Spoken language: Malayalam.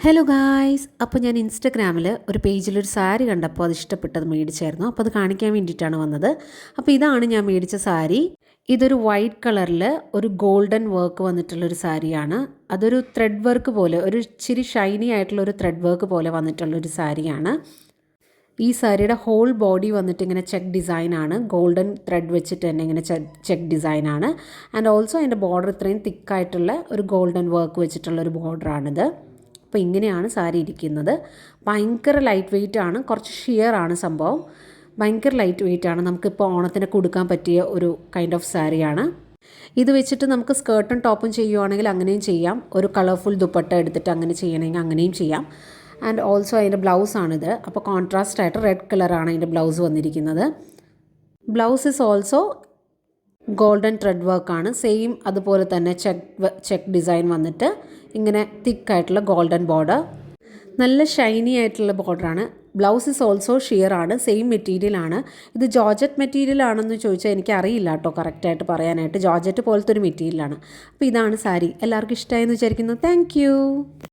ഹലോ ഗായ്സ്, അപ്പോൾ ഞാൻ ഇൻസ്റ്റഗ്രാമിൽ ഒരു പേജിലൊരു സാരി കണ്ടപ്പോൾ അത് ഇഷ്ടപ്പെട്ടത് മേടിച്ചായിരുന്നു. അപ്പോൾ അത് കാണിക്കാൻ വേണ്ടിയിട്ടാണ് വന്നത്. അപ്പോൾ ഇതാണ് ഞാൻ മേടിച്ച സാരി. ഇതൊരു വൈറ്റ് കളറിൽ ഒരു ഗോൾഡൻ വർക്ക് വന്നിട്ടുള്ളൊരു സാരിയാണ്. അതൊരു ത്രെഡ് വർക്ക് പോലെ, ഒരു ഇച്ചിരി ഷൈനി ആയിട്ടുള്ളൊരു ത്രെഡ് വർക്ക് പോലെ വന്നിട്ടുള്ളൊരു സാരിയാണ്. ഈ സാരിയുടെ ഹോൾ ബോഡി വന്നിട്ട് ഇങ്ങനെ ചെക്ക് ഡിസൈനാണ്. ഗോൾഡൻ ത്രെഡ് വെച്ചിട്ട് തന്നെ ഇങ്ങനെ ചെക്ക് ഡിസൈനാണ്. ആൻഡ് ഓൾസോ അതിൻ്റെ ബോർഡർ ഇത്രയും തിക്കായിട്ടുള്ള ഒരു ഗോൾഡൻ വർക്ക് വെച്ചിട്ടുള്ളൊരു ബോർഡറാണിത്. അപ്പോൾ ഇങ്ങനെയാണ് സാരി ഇരിക്കുന്നത്. ഭയങ്കര ലൈറ്റ് വെയ്റ്റ് ആണ്, കുറച്ച് ഷിയർ ആണ് സംഭവം. ഭയങ്കര ലൈറ്റ് വെയ്റ്റ് ആണ്. നമുക്കിപ്പോൾ ഓണത്തിന് കൊടുക്കാൻ പറ്റിയ ഒരു കൈൻഡ് ഓഫ് സാരിയാണ്. ഇത് വെച്ചിട്ട് നമുക്ക് സ്കേർട്ടും ടോപ്പും ചെയ്യുവാണെങ്കിൽ അങ്ങനെയും ചെയ്യാം. ഒരു കളർഫുൾ ദുപ്പട്ട എടുത്തിട്ട് അങ്ങനെ ചെയ്യണമെങ്കിൽ അങ്ങനെയും ചെയ്യാം. ആൻഡ് ഓൾസോ അതിൻ്റെ ബ്ലൗസാണിത്. അപ്പോൾ കോൺട്രാസ്റ്റ് ആയിട്ട് റെഡ് കളറാണ് അതിൻ്റെ ബ്ലൗസ് വന്നിരിക്കുന്നത്. Blouse is also golden thread വർക്കാണ്. സെയിം അതുപോലെ തന്നെ ചെക്ക് ഡിസൈൻ വന്നിട്ട് ഇങ്ങനെ തിക്കായിട്ടുള്ള ഗോൾഡൻ ബോർഡർ. നല്ല ഷൈനി ആയിട്ടുള്ള ബോർഡറാണ്. ബ്ലൗസ് ഇസ് ഓൾസോ ഷിയർ ആണ്. സെയിം മെറ്റീരിയലാണ്. ഇത് ജോർജറ്റ് മെറ്റീരിയൽ ആണെന്ന് ചോദിച്ചാൽ എനിക്ക് അറിയില്ല കേട്ടോ കറക്റ്റായിട്ട് പറയാനായിട്ട്. ജോർജറ്റ് പോലത്തെ ഒരു മെറ്റീരിയലാണ്. അപ്പോൾ ഇതാണ് സാരി. എല്ലാവർക്കും ഇഷ്ടമായെന്ന് വിചാരിക്കുന്നു. താങ്ക്